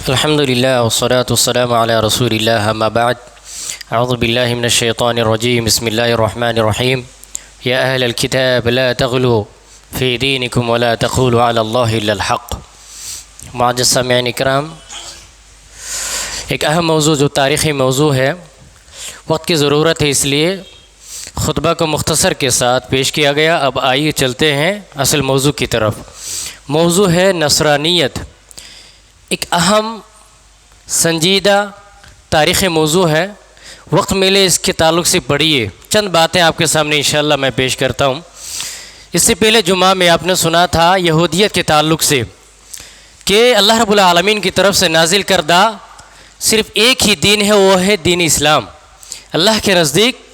الحمد لله والصلاة والسلام على رسول الله أما بعد أعوذ بالله من الشيطان الرجيم بسم الله الرحمن الرحيم يا أهل الكتاب لا تغلوا في دينكم ولا تقولوا على الله إلا الحق. معزز سامعین اکرام، ایک اہم موضوع جو تاریخی موضوع ہے، وقت کی ضرورت ہے، اس لیے خطبہ کو مختصر کے ساتھ پیش کیا گیا. اب آئیے چلتے ہیں اصل موضوع کی طرف. موضوع ہے نصرانیت. ایک اہم سنجیدہ تاریخی موضوع ہے. وقت ملے اس کے تعلق سے پڑھیے. چند باتیں آپ کے سامنے انشاءاللہ میں پیش کرتا ہوں. اس سے پہلے جمعہ میں آپ نے سنا تھا یہودیت کے تعلق سے کہ اللہ رب العالمین کی طرف سے نازل کردہ صرف ایک ہی دین ہے، وہ ہے دین اسلام. اللہ کے نزدیک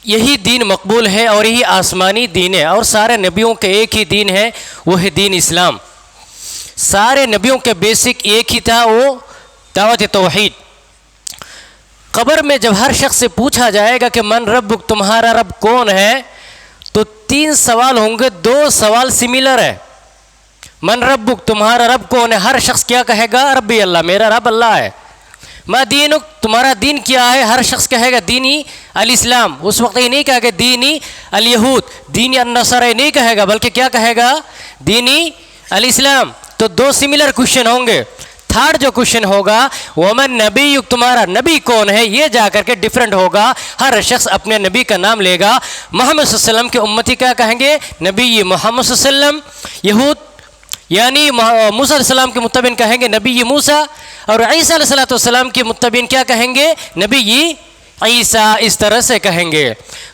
یہی دین مقبول ہے اور یہی آسمانی دین ہے، اور سارے نبیوں کے ایک ہی دین ہے، وہ ہے دین اسلام. سارے نبیوں کے بیسک ایک ہی تھا، وہ دعوت توحید. قبر میں جب ہر شخص سے پوچھا جائے گا کہ من ربک، تمہارا رب کون ہے، تو 3 سوال ہوں گے. 2 سوال سملر ہے. من ربک، تمہارا رب کون ہے، ہر شخص کیا کہے گا؟ ربی اللہ، میرا رب اللہ ہے. ما دینک، تمہارا دین کیا ہے، ہر شخص کہے گا دینی الاسلام. اس وقت یہ نہیں کہے گا دینی الیہود، دینی النصارہ نہیں کہے گا، بلکہ کیا کہے گا؟ دینی الاسلام. تو 2 سملر کوشچن ہوں گے. تھرڈ جو کوشچن ہوگا ومن نبی، تمہارا نبی کون ہے، یہ جا کر کے ڈیفرنٹ ہوگا. ہر شخص اپنے نبی کا نام لے گا. محمد صلی اللہ علیہ وسلم کے امتی کیا کہیں گے؟ نبی محمد صلی اللہ علیہ وسلم. یہود یعنی موسیٰ علیہ السلام کے متبعین کہیں گے نبی موسیٰ، اور عیسیٰ علیہ السلام کے متبعین کیا کہیں گے؟ نبی عیسیٰ. اس طرح سے کہیں گے.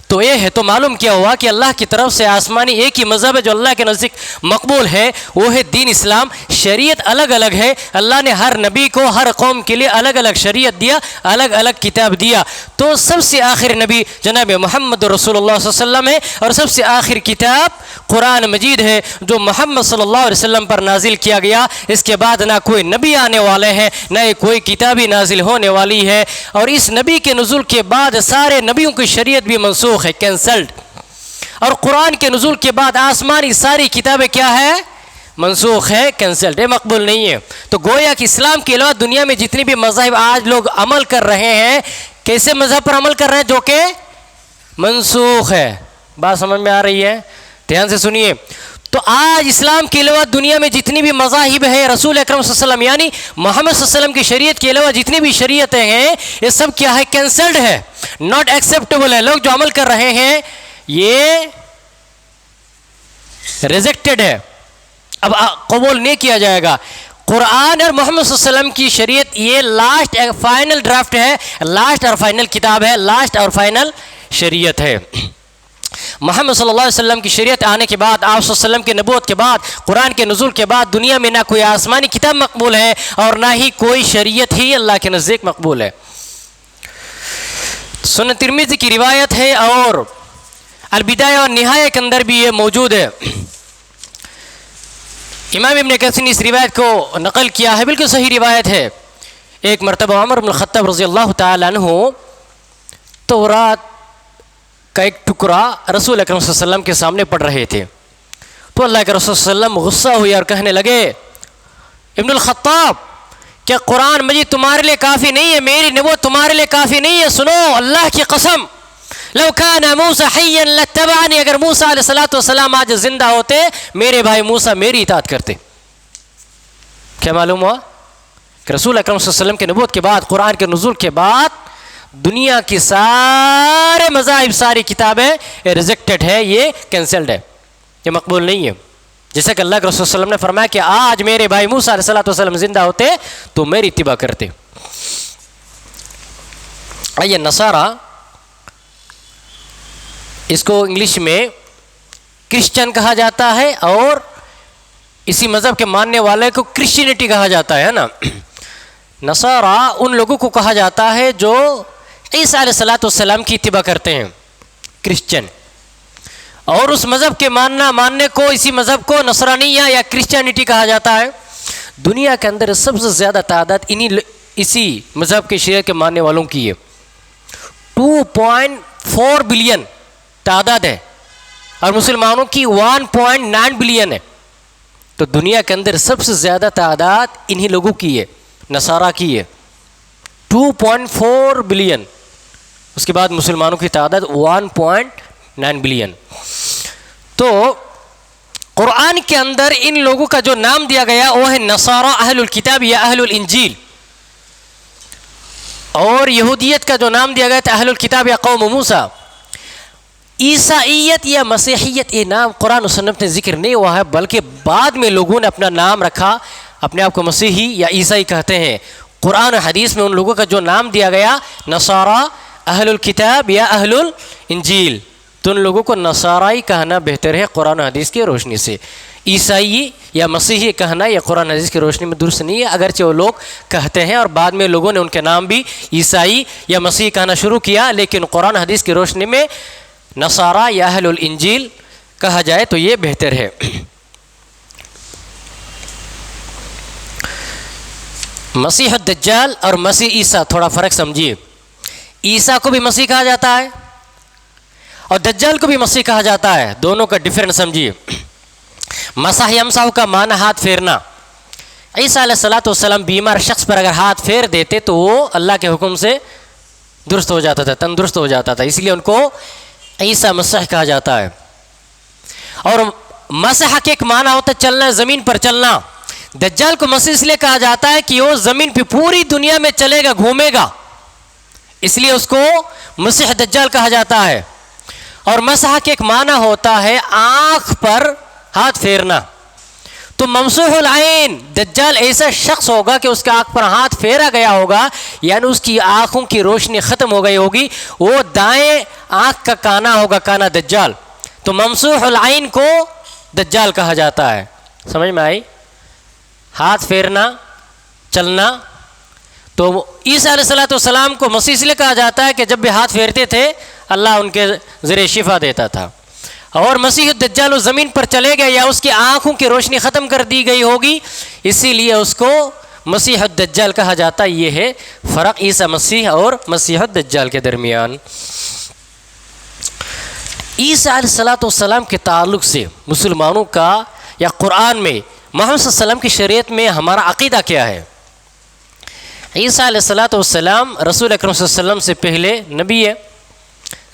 تو یہ ہے، تو معلوم کیا ہوا کہ اللہ کی طرف سے آسمانی ایک ہی مذہب ہے جو اللہ کے نزدیک مقبول ہے، وہ ہے دین اسلام. شریعت الگ الگ ہے. اللہ نے ہر نبی کو ہر قوم کے لیے الگ الگ شریعت دیا، الگ الگ کتاب دیا. تو سب سے آخر نبی جناب محمد رسول اللہ صلی اللہ علیہ وسلم ہے، اور سب سے آخر کتاب قرآن مجید ہے جو محمد صلی اللہ علیہ وسلم پر نازل کیا گیا. اس کے بعد نہ کوئی نبی آنے والے ہیں، نہ کوئی کتابی نازل ہونے والی ہے. اور اس نبی کے نزول کے بعد سارے نبیوں کی شریعت بھی منسوخ ہے، کینسلڈ. اور قرآن کے نزول کے بعد آسمانی ساری کتابیں کیا ہے؟ منسوخ ہے، کینسلڈ ہے، مقبول نہیں ہے. تو گویا کہ اسلام کے علاوہ دنیا میں جتنی بھی مذاہب آج لوگ عمل کر رہے ہیں، کیسے مذہب پر عمل کر رہے ہیں؟ جو کہ منسوخ ہے. بات سمجھ میں آ رہی ہے؟ دھیان سے سنیے. تو آج اسلام کے علاوہ دنیا میں جتنی بھی مذاہب ہیں، رسول اکرم صلی اللہ علیہ وسلم یعنی محمد صلی اللہ علیہ وسلم کی شریعت کے علاوہ جتنی بھی شریعتیں ہیں، یہ سب کیا ہے؟ کینسلڈ ہے، ناٹ ایکسیپٹیبل ہے. لوگ جو عمل کر رہے ہیں یہ ریجیکٹڈ ہے، اب قبول نہیں کیا جائے گا. قرآن اور محمد صلی اللہ علیہ وسلم کی شریعت یہ لاسٹ فائنل ڈرافٹ ہے، لاسٹ اور فائنل کتاب ہے، لاسٹ اور فائنل شریعت ہے. محمد صلی اللہ علیہ وسلم کی شریعت آنے کے بعد، آپ صلی اللہ علیہ وسلم کی نبوت کے بعد، قرآن کے نزول کے بعد دنیا میں نہ کوئی آسمانی کتاب مقبول ہے اور نہ ہی کوئی شریعت ہی اللہ کے نزدیک مقبول ہے. سنن ترمذی کی روایت ہے اور البدایہ اور نہایہ کے اندر بھی یہ موجود ہے. امام ابن کثیر نے اس روایت کو نقل کیا ہے، بالکل صحیح روایت ہے. ایک مرتبہ عمر بن الخطاب رضی اللہ تعالی عنہ تورات کا ایک ٹکڑا رسول اکرم صلی اللہ علیہ وسلم کے سامنے پڑھ رہے تھے. تو اللہ کے رسول صلی اللہ علیہ وسلم غصہ ہوئے اور کہنے لگے ابن الخطاب، کیا قرآن مجید تمہارے لیے کافی نہیں ہے؟ میری نبوت تمہارے لیے کافی نہیں ہے؟ سنو، اللہ کی قسم، لو کان موسیٰ حیا لاتبعنی، اگر موسیٰ علیہ السلام آج زندہ ہوتے میرے بھائی موسیٰ میری اطاعت کرتے. کیا معلوم ہوا کہ رسول اکرم صلی اللہ علیہ وسلم کے نبوت کے بعد، قرآن کے نزول کے بعد دنیا کی سارے مذاہب، ساری کتابیں ریجیکٹڈ ہے، یہ کینسلڈ ہے، یہ مقبول نہیں ہے. جیسا کہ اللہ کے رسول صلی اللہ علیہ وسلم نے فرمایا کہ آج میرے بھائی موسیٰ علیہ السلام زندہ ہوتے تو میری اتباع کرتے. یہ نصارہ، اس کو انگلش میں کرسچن کہا جاتا ہے، اور اسی مذہب کے ماننے والے کو کرسچینٹی کہا جاتا ہے نا. نصارہ ان لوگوں کو کہا جاتا ہے جو عیسیٰ علیہ السلام کی اتباع کرتے ہیں، کرسچن. اور اس مذہب کے ماننے کو، اسی مذہب کو نصرانیہ یا کرسچینٹی کہا جاتا ہے. دنیا کے اندر سب سے زیادہ تعداد اسی مذہب کے شیعہ کے ماننے والوں کی ہے. 2.4 بلین تعداد ہے، اور مسلمانوں کی 1.9 بلین ہے. تو دنیا کے اندر سب سے زیادہ تعداد انہی لوگوں کی ہے. نصارہ کی ہے 2.4 بلین، اس کے بعد مسلمانوں کی تعداد 1.9 بلین۔ تو قرآن کے اندر ان لوگوں کا جو نام دیا گیا وہ ہے نصارہ اہل الکتاب یا اہل الانجیل، اور یہودیت کا جو نام دیا گیا تھا اہل الکتاب یا قوم موسیٰ۔ عیسائیت یا مسیحیت یہ نام قرآن و سنت میں ذکر نہیں ہوا ہے، بلکہ بعد میں لوگوں نے اپنا نام رکھا، اپنے آپ کو مسیحی یا عیسائی کہتے ہیں۔ قرآن و حدیث میں ان لوگوں کا جو نام دیا گیا نصارہ اہل الکتاب یا اہل الانجیل، تو ان لوگوں کو نصارائی کہنا بہتر ہے قرآن و حدیث کی روشنی سے۔ عیسائی یا مسیحی کہنا یہ قرآن و حدیث کی روشنی میں درست نہیں ہے، اگرچہ وہ لوگ کہتے ہیں اور بعد میں لوگوں نے ان کے نام بھی عیسائی یا مسیحی کہنا شروع کیا، لیکن قرآن و حدیث کی روشنی میں نصارہ یا اہل الانجیل کہا جائے تو یہ بہتر ہے۔ مسیح الدجال اور مسیح عیسیٰ تھوڑا فرق سمجھیے۔ عیسیٰ کو بھی مسیح کہا جاتا ہے اور دجال کو بھی مسیح کہا جاتا ہے، دونوں کا ڈفرینس سمجھیے۔ مسح یمسح کا معنی ہاتھ پھیرنا۔ عیسیٰ علیہ السلام بیمار شخص پر اگر ہاتھ پھیر دیتے تو وہ اللہ کے حکم سے درست ہو جاتا تھا، تندرست ہو جاتا تھا، اس لیے ان کو عیسیٰ مسیح کہا جاتا ہے۔ اور مسح کے ایک معنی ہوتا ہے چلنا، زمین پر چلنا۔ دجال کو مسیح اس لیے کہا جاتا ہے کہ وہ زمین پہ پوری دنیا میں چلے گا، گھومے گا، اس لیے اس کو مسیح دجال کہا جاتا ہے۔ اور مسح کے ایک معنی ہوتا ہے آنکھ پر ہاتھ پھیرنا۔ تو ممسوح العین دجال ایسا شخص ہوگا کہ اس کے آنکھ پر ہاتھ پھیرا گیا ہوگا، یعنی اس کی آنکھوں کی روشنی ختم ہو گئی ہوگی، وہ دائیں آنکھ کا کانا ہوگا، کانا دجال۔ تو ممسوح العین کو دجال کہا جاتا ہے۔ سمجھ میں آئی؟ ہاتھ پھیرنا، چلنا۔ تو عیسیٰ علیہ السلام کو مسیح اس لیے کہا جاتا ہے کہ جب بھی ہاتھ پھیرتے تھے اللہ ان کے ذریعے شفا دیتا تھا۔ اور مسیح الدجال اس زمین پر چلے گئے یا اس کی آنکھوں کی روشنی ختم کر دی گئی ہوگی، اسی لیے اس کو مسیح الدجال کہا جاتا ہے۔ یہ ہے فرق عیسیٰ مسیح اور مسیح الدجال کے درمیان۔ عیسیٰ علیہ السلام کے تعلق سے مسلمانوں کا یا قرآن میں محمد صلی اللہ علیہ وسلم کی شریعت میں ہمارا عقیدہ کیا ہے؟ عیسیٰ علیہ السلام رسول اکرم صلی اللہ علیہ وسلم سے پہلے نبی ہے،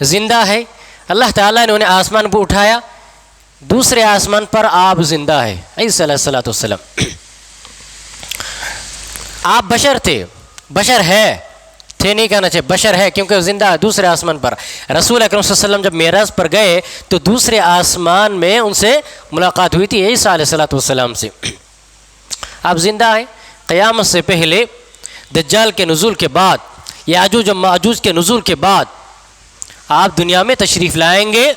زندہ ہے۔ اللہ تعالیٰ نے انہیں آسمان پر اٹھایا، دوسرے آسمان پر آپ زندہ ہے۔ عیسیٰ علیہ السلام آپ بشر تھے، بشر ہے، تھے نہیں کہنا چاہیے، بشر ہے کیونکہ وہ زندہ ہے دوسرے آسمان پر۔ رسول اکرم صلی اللہ علیہ وسلم جب معراج پر گئے تو دوسرے آسمان میں ان سے ملاقات ہوئی تھی عیسیٰ علیہ السلام سے۔ آپ زندہ ہیں۔ قیامت سے پہلے دجال کے نزول کے بعد، یاجوج و ماجوج کے نزول کے بعد آپ دنیا میں تشریف لائیں گے۔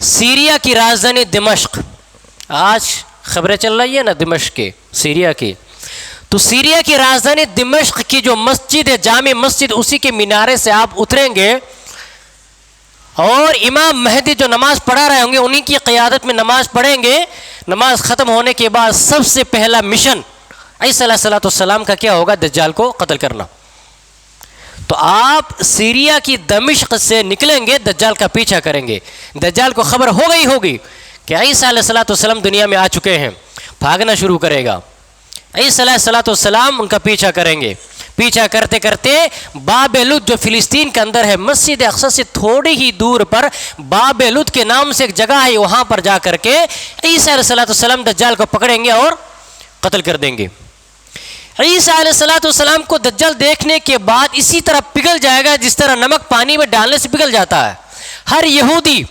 سیریا کی راجدھانی دمشق، آج خبریں چل رہی ہے نا دمشق کے، سیریا کی، تو سیریا کی راجدھانی دمشق کی جو مسجد ہے، جامع مسجد، اسی کے مینارے سے آپ اتریں گے اور امام مہدی جو نماز پڑھا رہے ہوں گے انہی کی قیادت میں نماز پڑھیں گے۔ نماز ختم ہونے کے بعد سب سے پہلا مشن عیسیٰ علیہ السلام کا کیا ہوگا؟ دجال کو قتل کرنا۔ تو آپ سیریا کی دمشق سے نکلیں گے، دجال کا پیچھا کریں گے۔ دجال کو خبر ہو گئی ہوگی کہ عیسیٰ علیہ السلام دنیا میں آ چکے ہیں، بھاگنا شروع کرے گا۔ عیسیٰ علیہ السلام ان کا پیچھا کریں گے۔ پیچھا کرتے کرتے باب لد جو فلسطین کے اندر ہے، مسجد اقصی سے تھوڑی ہی دور پر باب لد کے نام سے ایک جگہ ہے، وہاں پر جا کر کے عیسیٰ علیہ السلام دجال کو پکڑیں گے اور قتل کر دیں گے۔ عیسیٰ علیہ السلام کو دجال دیکھنے کے بعد اسی طرح پگھل جائے گا جس طرح نمک پانی میں ڈالنے سے پگھل جاتا ہے۔ ہر یہودی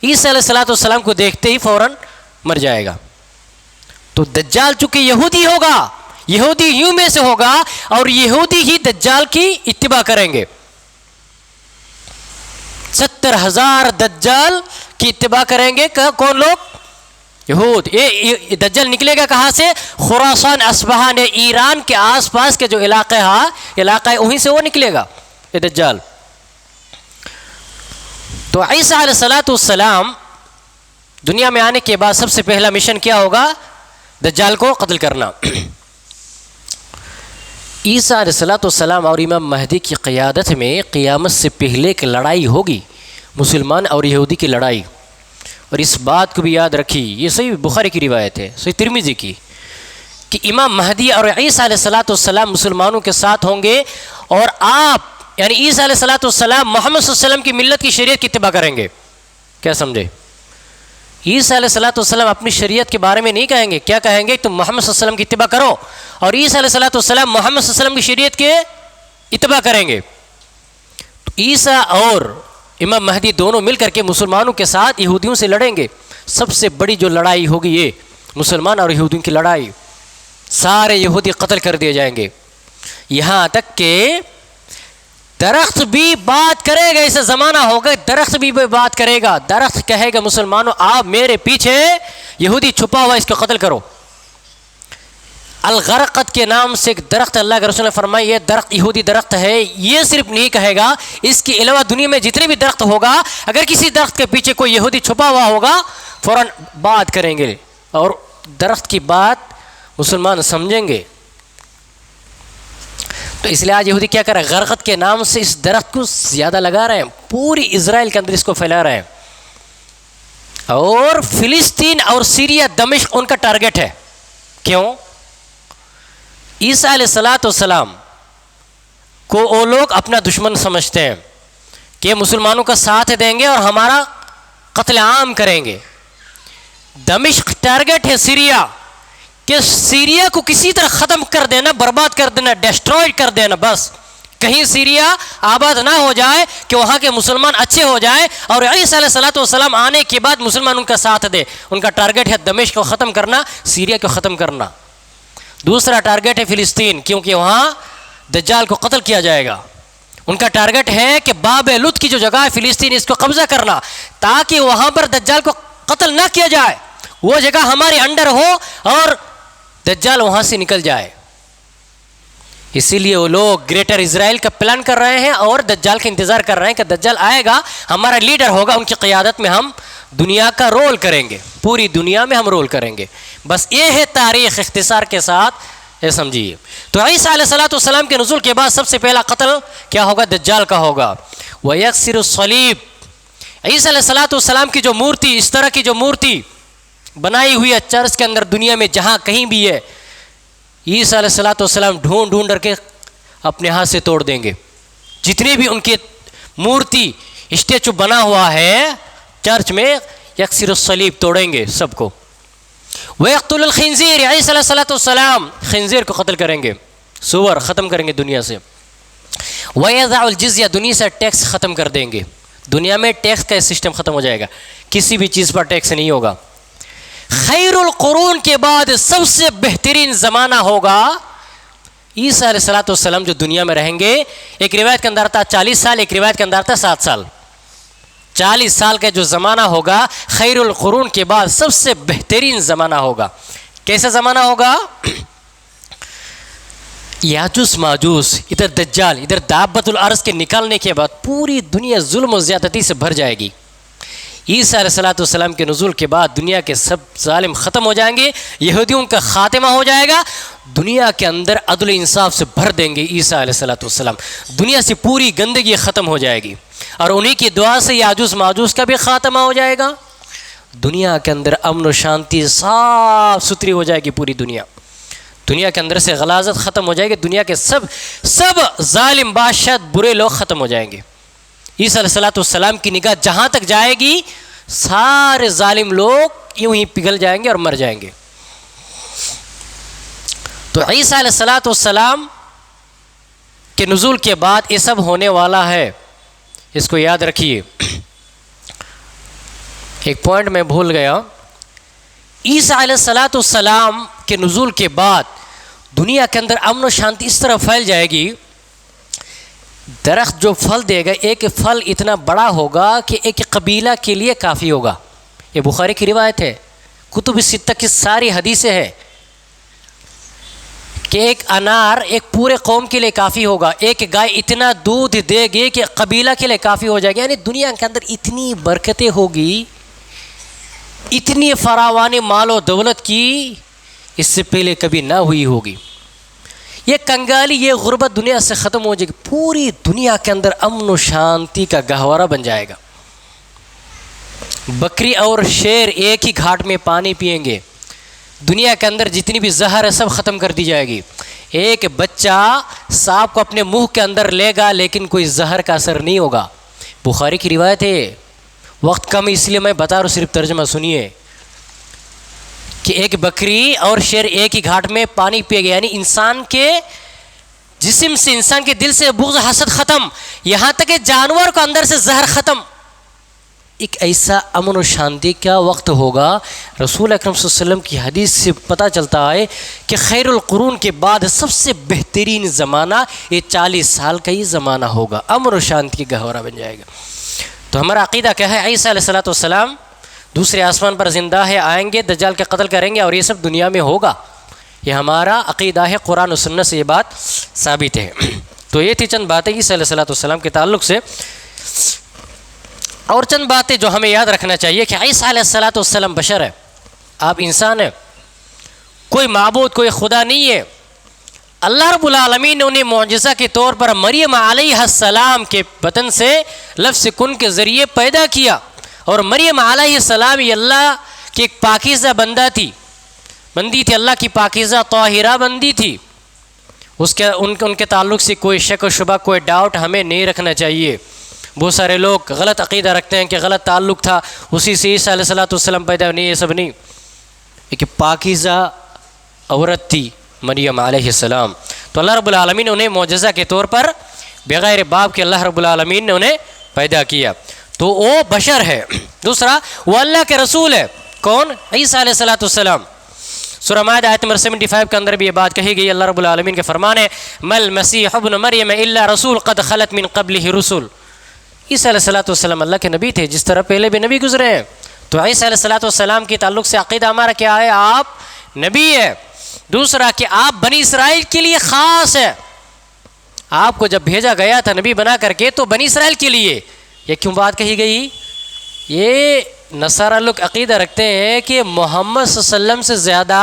عیسیٰ علیہ السلام کو دیکھتے ہی فوراً مر جائے گا۔ تو دجال چونکہ یہودی ہوگا، یہودی یوں میں سے ہوگا اور یہودی ہی دجال کی اتباع کریں گے۔ 70,000 دجال کی اتباع کریں گے۔ کون لوگ؟ یہود۔ یہ دجال نکلے گا کہاں سے؟ خراسان، اصفہان، ایران کے آس پاس کے جو علاقہ ہے وہیں سے وہ نکلے گا یہ دجال۔ تو عیسیٰ علیہ السلام دنیا میں آنے کے بعد سب سے پہلا مشن کیا ہوگا؟ دجال کو قتل کرنا۔ عیسیٰ علیہ السلام اور امام مہدی کی قیادت میں قیامت سے پہلے ایک لڑائی ہوگی، مسلمان اور یہودی کی لڑائی۔ اور اس بات کو بھی یاد رکھی، یہ صحیح بخاری کی روایت ہے، صحیح ترمذی کی، کہ امام مہدی اور عیسیٰ علیہ السلام مسلمانوں کے ساتھ ہوں گے، اور آپ یعنی عیسیٰ علیہ السلام محمد صلی اللہ علیہ وسلم کی ملت کی شریعت کی اتباع کریں گے. کیا سمجھے؟ عیسیٰ علیہ السلام اپنی شریعت کے بارے میں نہیں کہیں گے. کیا کہیں گے؟ تم محمد صلی اللہ علیہ وسلم کی اتباع کرو، اور عیسیٰ علیہ السلام محمد صلی اللہ علیہ وسلم کی شریعت کے اتباع کریں گے. تو عیسیٰ اور امام مہدی دونوں مل کر کے مسلمانوں کے ساتھ یہودیوں سے لڑیں گے. سب سے بڑی جو لڑائی ہوگی یہ مسلمان اور یہودیوں کی لڑائی. سارے یہودی قتل کر دیے جائیں گے، یہاں تک کہ درخت بھی بات کرے گا. ایسا زمانہ ہوگا درخت بھی بات کرے گا. درخت کہے گا مسلمانوں آپ میرے پیچھے یہودی چھپا ہوا اس کو قتل کرو. الغرقد کے نام سے ایک درخت اللہ کے رسول نے فرمایا یہ درخت یہودی درخت ہے. یہ صرف نہیں کہے گا، اس کے علاوہ دنیا میں جتنے بھی درخت ہوگا اگر کسی درخت کے پیچھے کوئی یہودی چھپا ہوا ہوگا فوراً بات کریں گے، اور درخت کی بات مسلمان سمجھیں گے. تو اس لیے آج یہودی کیا کر رہے ہیں؟ غرقد کے نام سے اس درخت کو زیادہ لگا رہے ہیں، پوری اسرائیل کے اندر اس کو پھیلا رہے ہیں، اور فلسطین اور سیریا دمشق ان کا ٹارگٹ ہے. کیوں؟ عیسیٰ علیہ السلام کو وہ لوگ اپنا دشمن سمجھتے ہیں کہ مسلمانوں کا ساتھ دیں گے اور ہمارا قتل عام کریں گے. دمشق ٹارگٹ ہے سیریا، کہ سیریا کو کسی طرح ختم کر دینا، برباد کر دینا، ڈسٹروائے کر دینا. بس کہیں سیریا آباد نہ ہو جائے کہ وہاں کے مسلمان اچھے ہو جائے اور عیسیٰ علیہ السلام آنے کے بعد مسلمان ان کا ساتھ دے. ان کا ٹارگٹ ہے دمشق کو ختم کرنا، سیریا کو ختم کرنا. دوسرا ٹارگٹ ہے فلسطین، کیونکہ وہاں دجال کو قتل کیا جائے گا. ان کا ٹارگٹ ہے کہ باب لط کی جو جگہ ہے فلسطین اس کو قبضہ کرنا، تاکہ وہاں پر دجال کو قتل نہ کیا جائے، وہ جگہ ہمارے انڈر ہو اور دجال وہاں سے نکل جائے. اسی لیے وہ لوگ گریٹر اسرائیل کا پلان کر رہے ہیں اور دجال کا انتظار کر رہے ہیں کہ دجال آئے گا، ہمارا لیڈر ہوگا، ان کی قیادت میں ہم دنیا کا رول کریں گے، پوری دنیا میں ہم رول کریں گے. بس یہ ہے تاریخ اختصار کے ساتھ، یہ سمجھیے. تو عیسیٰ علیہ السلام کے نزول کے بعد سب سے پہلا قتل کیا ہوگا؟ دجال کا ہوگا. وَيَكْسِرُ الصَّلِيبَ. عیسیٰ علیہ السلام کی جو مورتی، اس طرح کی جو مورتی بنائی ہوئی ہے چرچ کے اندر دنیا میں جہاں کہیں بھی ہے، عیسیٰ علیہ السلام ڈھونڈ کر کے اپنے ہاتھ سے توڑ دیں گے. جتنے بھی ان کے مورتی اسٹیچو بنا ہوا ہے چرچ میں، یکسر الصلیب توڑیں گے سب کو. وَيَقْتُلُ الْخِنْزِيرَ. عیسیٰ علیہ السلام خنزیر کو قتل کریں گے، سور ختم کریں گے دنیا سے. وَيَضَعُ الْجِزْيَةَ. دنیا سے ٹیکس ختم کر دیں گے. دنیا میں ٹیکس کا سسٹم ختم ہو جائے گا، کسی بھی چیز پر ٹیکس نہیں ہوگا. خیر القرون کے بعد سب سے بہترین زمانہ ہوگا عیسیٰ علیہ السلام جو دنیا میں رہیں گے. ایک روایت کے اندر تھا 40 سال، ایک روایت کے اندر تھا 7 سال. 40 سال کا جو زمانہ ہوگا خیر القرون کے بعد سب سے بہترین زمانہ ہوگا. کیسا زمانہ ہوگا؟ یاجوج ماجوج، ادھر دجال، ادھر دابت الارض کے نکالنے کے بعد پوری دنیا ظلم و زیادتی سے بھر جائے گی. عیسیٰ علیہ السلام کے نزول کے بعد دنیا کے سب ظالم ختم ہو جائیں گے، یہودیوں کا خاتمہ ہو جائے گا. دنیا کے اندر عدل انصاف سے بھر دیں گے عیسیٰ علیہ السلام. دنیا سے پوری گندگی ختم ہو جائے گی، اور انہی کی دعا سے یاجوج ماجوج کا بھی خاتمہ ہو جائے گا. دنیا کے اندر امن و شانتی صاف ستھری ہو جائے گی. پوری دنیا کے اندر سے غلاظت ختم ہو جائے گی. دنیا کے سب ظالم بادشاہ برے لوگ ختم ہو جائیں گے. عیسیٰ علیہ السلام کی نگاہ جہاں تک جائے گی سارے ظالم لوگ یوں ہی پگھل جائیں گے اور مر جائیں گے. تو عیسیٰ علیہ السلام کے نزول کے بعد یہ سب ہونے والا ہے، اس کو یاد رکھیے. ایک پوائنٹ میں بھول گیا. عیسیٰ علیہ السلام کے نزول کے بعد دنیا کے اندر امن و شانتی اس طرح پھیل جائے گی. درخت جو پھل دے گا، ایک پھل اتنا بڑا ہوگا کہ ایک قبیلہ کے لیے کافی ہوگا. یہ بخاری کی روایت ہے، کتب ستہ کی ساری حدیثیں ہیں کہ ایک انار ایک پورے قوم کے لیے کافی ہوگا. ایک گائے اتنا دودھ دے گی کہ قبیلہ کے لیے کافی ہو جائے گی. یعنی دنیا کے اندر اتنی برکتیں ہوگی، اتنی فراوانی مال و دولت کی اس سے پہلے کبھی نہ ہوئی ہوگی. یہ کنگالی، یہ غربت دنیا سے ختم ہو جائے گی. پوری دنیا کے اندر امن و شانتی کا گہوارہ بن جائے گا. بکری اور شیر ایک ہی گھاٹ میں پانی پئیں گے. دنیا کے اندر جتنی بھی زہر ہے سب ختم کر دی جائے گی. ایک بچہ سانپ کو اپنے منہ کے اندر لے گا لیکن کوئی زہر کا اثر نہیں ہوگا. بخاری کی روایت ہے. وقت کم اس لیے میں بتا رہا ہوں, صرف ترجمہ سنیے کہ ایک بکری اور شیر ایک ہی گھاٹ میں پانی پی گیا, یعنی انسان کے جسم سے, انسان کے دل سے بغض حسد ختم, یہاں تک کہ جانور کو اندر سے زہر ختم. ایک ایسا امن و شانتی کا وقت ہوگا. رسول اکرم صلی اللہ علیہ وسلم کی حدیث سے پتہ چلتا ہے کہ خیر القرون کے بعد سب سے بہترین زمانہ یہ 40 سال کا ہی زمانہ ہوگا, امن و شانتی کا گہوارہ بن جائے گا. تو ہمارا عقیدہ کیا ہے؟ عیسیٰ علیہ السلام دوسرے آسمان پر زندہ ہے, آئیں گے, دجال کا قتل کریں گے اور یہ سب دنیا میں ہوگا. یہ ہمارا عقیدہ ہے, قرآن و سنت سے یہ بات ثابت ہے. تو یہ تھی چند باتیں عیسیٰ علیہ السلام کے تعلق سے. اور چند باتیں جو ہمیں یاد رکھنا چاہیے کہ عیسیٰ علیہ السلام بشر ہے, آپ انسان ہیں, کوئی معبود, کوئی خدا نہیں ہے. اللہ رب العالمین نے انہیں معجزہ کے طور پر مریم علیہ السلام کے بطن سے لفظ کن کے ذریعے پیدا کیا, اور مریم علیہ السلام یہ اللہ کی ایک پاکیزہ بندی تھی, اللہ کی پاکیزہ طاہرہ بندی تھی. ان کے تعلق سے کوئی شک و شبہ, کوئی ڈاؤٹ ہمیں نہیں رکھنا چاہیے. بہت سارے لوگ غلط عقیدہ رکھتے ہیں کہ غلط تعلق تھا, اسی سے عیسیٰ علیہ السلام پیدا. نہیں, یہ سب نہیں. ایک پاکیزہ عورت تھی مریم علیہ السلام, تو اللہ رب العالمین نے انہیں معجزہ کے طور پر بغیر باپ کے اللہ رب العالمین نے انہیں پیدا کیا, تو وہ بشر ہے. دوسرا, وہ اللہ کے رسول ہے. کون؟ عیسیٰ علیہ السلام. سورہ مائدہ آیت نمبر 75 کے اندر بھی یہ بات کہی گئی. اللہ رب العالمین کے فرمان ہے, مل مسیح ابن مریم الا رسول قد خلت من قبلہ رسل. عیسیٰ علیہ السلام اللہ کے نبی تھے, جس طرح پہلے بھی نبی گزرے ہیں. تو عیسیٰ علیہ السلام کے تعلق سے عقیدہ ہمارا کیا ہے؟ آپ نبی ہے. دوسرا کہ آپ بنی اسرائیل کے لیے خاص ہے. آپ کو جب بھیجا گیا تھا نبی بنا کر کے تو بنی اسرائیل کے لیے. یہ کیوں بات کہی گئی؟ یہ نصارہ لوگ عقیدہ رکھتے ہیں کہ محمد صلی اللہ علیہ وسلم سے زیادہ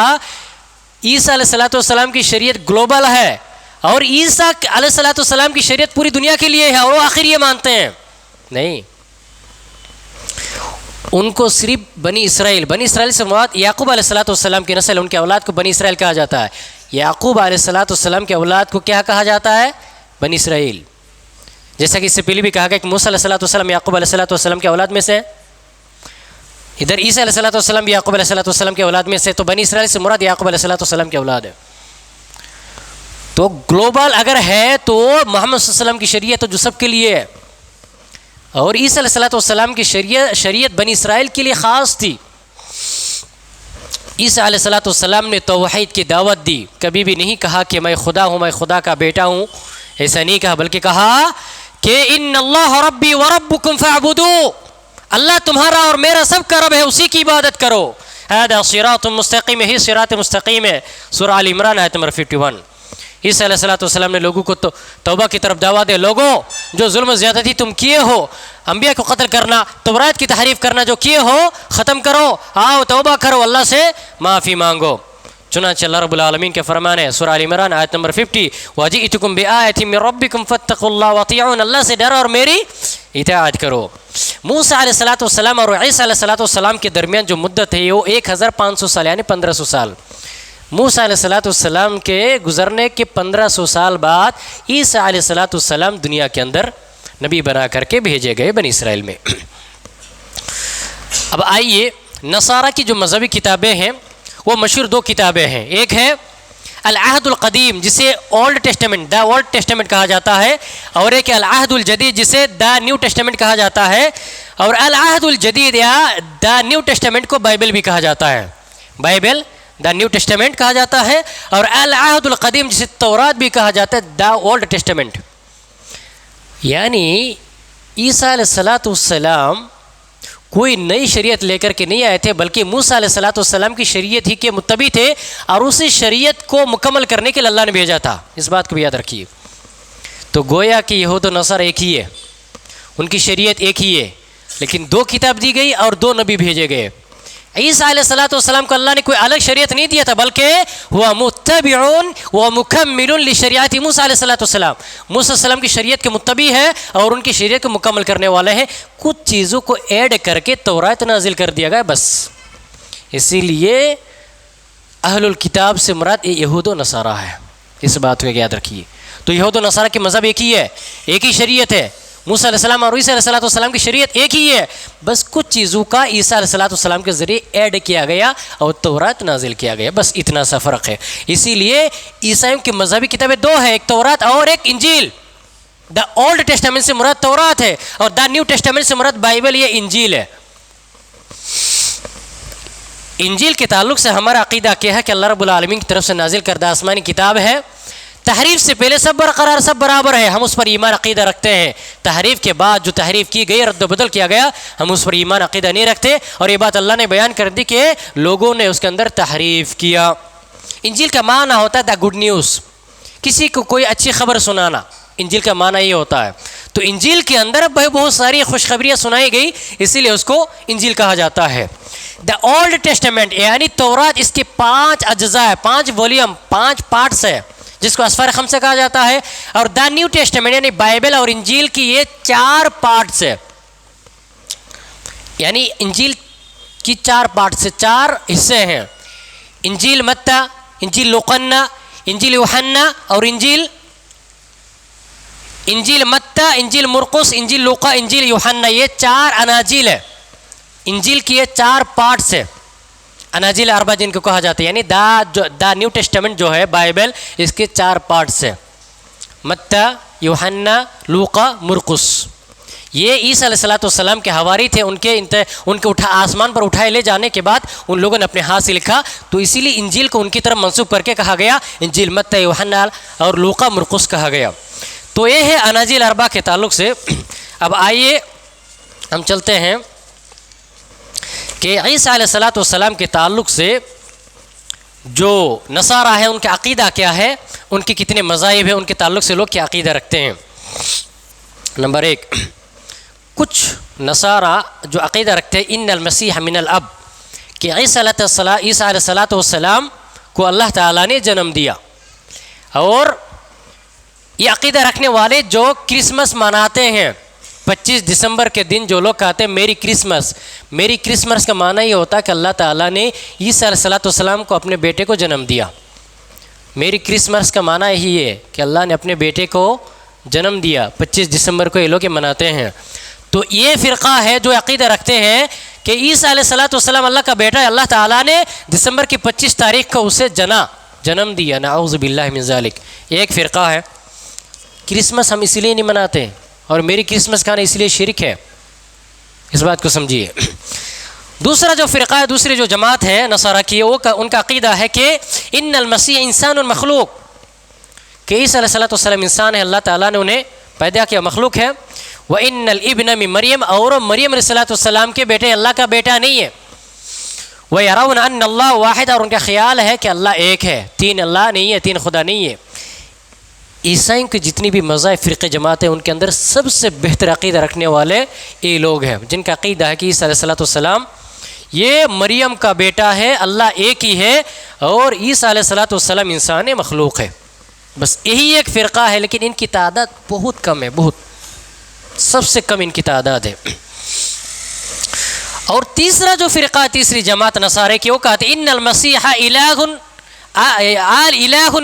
عیسیٰ علیہ السلام کی شریعت گلوبل ہے, اور عیسیٰ علیہ السلام کی شریعت پوری دنیا کے لیے ہے, اور وہ آخر یہ مانتے ہیں. نہیں, ان کو صرف بنی اسرائیل سے مراد یعقوب علیہ السلام کی نسل, ان کے اولاد کو بنی اسرائیل کہا جاتا ہے. یعقوب علیہ السلام کے اولاد کو کیا کہا جاتا ہے؟ بنی اسرائیل. جیسا کہ اس سے پہلے بھی کہا گیا کہ موسیٰ علیہ السلام یعقوب علیہ السلام کے اولاد میں سے, ادھر عیسیٰ علیہ السلام بھی یعقوب علیہ السلام کے اولاد میں سے, تو بنی اسرائیل سے مراد یعقوب علیہ السلام کے اولاد ہے. تو گلوبل اگر ہے تو محمد صلی اللہ علیہ وسلم کی شریعت تو جو سب کے لیے ہے, اور عیسیٰ علیہ السلام کی شریعت بنی اسرائیل کے لیے خاص تھی. عیسیٰ علیہ السلام نے توحید کی دعوت دی, کبھی بھی نہیں کہا کہ میں خدا ہوں, میں خدا کا بیٹا ہوں, ایسا نہیں کہا, بلکہ کہا کہ ان اللہ ربی وربکم فاعبدوا, اللہ تمہارا اور میرا سب کا رب ہے, اسی کی عبادت کرو. ھذا صراط مستقیم, ہی صراط مستقیم ہے. سورہ آل عمران آیت نمبر 51. عیسیٰ علیہ السلام نے لوگوں کو توبہ کی طرف دعوت دے. لوگوں جو ظلم و زیادتی تم کیے ہو, انبیاء کو قتل کرنا, تورات کی تحریف کرنا جو کیے ہو, ختم کرو, آؤ توبہ کرو, اللہ سے معافی مانگو. چنانچہ اللہ رب العالمین کے فرمان ہے سورہ آل عمران آیت نمبر 50, وَجِئْتُكُمْ بِآیَةٍ مِّن رَبِّكُمْ فَاتَّقُوا اللَّهَ وَأَطِیعُونِ, اللہ سے ڈرو اور میری اطاعت کرو. موسیٰ علیہ السلام اور عیسیٰ علیہ السلام کے درمیان جو مدت ہے وہ 1500 سال یعنی 1500 سال. موسیٰ علیہ السلام کے گزرنے کے 1500 سال بعد عیسیٰ علیہ السلام دنیا کے اندر نبی بنا کر کے بھیجے گئے بنی اسرائیل میں. اب آئیے, نصارہ کی جو مذہبی کتابیں ہیں وہ مشہور 2 کتابیں ہیں. ایک ہے العہد القدیم جسے old testament, the old testament کہا جاتا ہے, اور ایک العہد الجدید جسے دا نیو ٹیسٹمنٹ کہا جاتا ہے. اور العہد الجدید یا دا نیو ٹیسٹمنٹ کو بائبل بھی کہا جاتا ہے, بائبل دا نیو ٹیسٹمنٹ کہا جاتا ہے. اور العہد القدیم جسے تورات بھی کہا جاتا ہے, دا اولڈ ٹیسٹمنٹ. یعنی عیسیٰ علیہ السلام کوئی نئی شریعت لے کر کے نہیں آئے تھے, بلکہ موسیٰ علیہ السلام کی شریعت ہی کے متبع تھے, اور اسی شریعت کو مکمل کرنے کے لیے اللہ نے بھیجا تھا. اس بات کو بھی یاد رکھیے. تو گویا کہ یہود و نصارہ ایک ہی ہے, ان کی شریعت ایک ہی ہے, لیکن 2 کتاب دی گئی اور 2 نبی بھیجے گئے. عیسیٰ علیہ السلام کو اللہ نے کوئی الگ شریعت نہیں دیا تھا, بلکہ وہ متبعون و مکمل لشریعت موسیٰ علیہ السلام, موسیٰ علیہ السلام کی شریعت کے متبع ہے اور ان کی شریعت کو مکمل کرنے والے ہیں. کچھ چیزوں کو ایڈ کر کے تورات نازل کر دیا گیا بس. اسی لیے اہل الکتاب سے مراد یہود و نصارہ ہے، اس بات کو یاد رکھیے۔ تو یہود و نصارہ کے مذہب ایک ہی ہے، ایک ہی شریعت ہے، موسیٰ علیہ السلام اور عیسیٰ علیہ السلام کی شریعت ایک ہی ہے، بس کچھ چیزوں کا عیسیٰ علیہ السلام کے ذریعے ایڈ کیا گیا اور تورات نازل کیا گیا، بس اتنا سا فرق ہے۔ اسی لیے عیسائیوں کی مذہبی کتابیں دو ہیں، ایک تورات اور ایک انجیل۔ دا اولڈ ٹیسٹامنٹ سے مراد تورات ہے اور دا نیو ٹیسٹامنٹ سے مراد بائبل یا انجیل ہے۔ انجیل کے تعلق سے ہمارا عقیدہ کیا ہے کہ اللہ رب العالمین کی طرف سے نازل کردہ آسمانی کتاب ہے، تحریف سے پہلے سب برقرار، سب برابر ہے، ہم اس پر ایمان عقیدہ رکھتے ہیں۔ تحریف کے بعد جو تحریف کی گئی، رد و بدل کیا گیا، ہم اس پر ایمان عقیدہ نہیں رکھتے، اور یہ بات اللہ نے بیان کر دی کہ لوگوں نے اس کے اندر تحریف کیا۔ انجیل کا معنی ہوتا ہے دا گڈ نیوز، کسی کو کوئی اچھی خبر سنانا، انجیل کا معنی یہ ہوتا ہے۔ تو انجیل کے اندر بہت ساری خوشخبریاں سنائی گئی، اسی لیے اس کو انجیل کہا جاتا ہے۔ دا اولڈ ٹیسٹامنٹ یعنی تورات، اس کے 5 اجزاء ہے، 5 والیوم، 5 پارٹس ہے، جس کو اسفار خمسہ کہا جاتا ہے، اور دا نیو ٹیسٹامنٹ یعنی بائبل اور انجیل کی یہ 4 پارٹس ہے، یعنی انجیل کی 4 پارٹس سے 4 حصے ہیں، انجیل متی، انجیل لوقا، انجیل یوحنا اور انجیل متی، انجیل مرقس، انجیل لوقا، انجیل یوحنا، یہ 4 اناجیل ہے۔ انجیل کی یہ 4 پارٹس ہے، اناجیل 4 جن کو کہا جاتا ہے، یعنی دا نیو ٹیسٹامنٹ جو ہے بائبل، اس کے 4 پارٹس ہیں، متی، یوحنا، لوقا، مرقس۔ یہ عیسیٰ علیہ السلام کے حواری تھے، ان کے آسمان پر اٹھائے لے جانے کے بعد ان لوگوں نے اپنے ہاتھ سے لکھا، تو اسی لیے انجیل کو ان کی طرف منسوب کر کے کہا گیا، انجیل متی، یوحنا اور لوقا، مرقس کہا گیا۔ تو یہ ہے اناجیل 4 کے تعلق سے۔ اب آئیے ہم چلتے ہیں کہ عیسیٰ علیہ السلام کے تعلق سے جو نصارہ ہیں ان کا عقیدہ کیا ہے، ان کے کتنے مذاہب ہیں، ان کے تعلق سے لوگ کیا عقیدہ رکھتے ہیں۔ نمبر 1، کچھ نصارہ جو عقیدہ رکھتے ہیں ان المسیح من الاب، کہ عیسیٰ علیہ السلام کو اللہ تعالیٰ نے جنم دیا، اور یہ عقیدہ رکھنے والے جو کرسمس مناتے ہیں 25 دسمبر کے دن، جو لوگ کہتے ہیں میری کرسمس کا معنی یہ ہوتا ہے کہ اللہ تعالیٰ نے عیسیٰ علیہ السلام کو اپنے بیٹے کو جنم دیا۔ میری کرسمس کا معنی یہی ہے کہ اللہ نے اپنے بیٹے کو جنم دیا، 25 دسمبر کو یہ لوگ مناتے ہیں۔ تو یہ فرقہ ہے جو عقیدہ رکھتے ہیں کہ عیسیٰ علیہ السلام اللہ کا بیٹا ہے، اللہ تعالیٰ نے دسمبر کی 25 تاریخ کو اسے جنم دیا، نعوذ باللہ من ذالک۔ ایک فرقہ ہے۔ کرسمس ہم اسی لیے نہیں مناتے، اور میری کرسمس کھانا اس لیے شرک ہے، اس بات کو سمجھیے۔ دوسرا جو فرقہ ہے، دوسری جو جماعت ہے نصارہ کی، ان کا عقیدہ ہے کہ ان المسیح انسان مخلوق، کہ عیسیٰ علیہ السلام انسان ہے، اللہ تعالیٰ نے انہیں پیدا کیا، مخلوق ہے۔ وَإِنَّ الْإِبْنَ مِن مریم، اور مریم علیہ السلام کے بیٹے اللہ کا بیٹا نہیں ہے۔ وَيَرَوْنَ أَنَّ اللَّهَ وَاحِدٌ، اور ان کا خیال ہے کہ اللہ ایک ہے، 3 اللہ نہیں ہے، 3 خدا نہیں ہے۔ عیسائیوں کی جتنی بھی مذاہب فرقے جماعتیں، ان کے اندر سب سے بہتر عقیدہ رکھنے والے یہ لوگ ہیں، جن کا عقیدہ ہے کہ عیسیٰ علیہ السلام یہ مریم کا بیٹا ہے، اللہ ایک ہی ہے، اور عیسیٰ علیہ السلام انسان مخلوق ہے۔ بس یہی ایک فرقہ ہے، لیکن ان کی تعداد بہت کم ہے، بہت، سب سے کم ان کی تعداد ہے۔ اور تیسرا جو فرقہ، تیسری جماعت نصارے کی، وہ کہتے ہیں ان المسیح الہ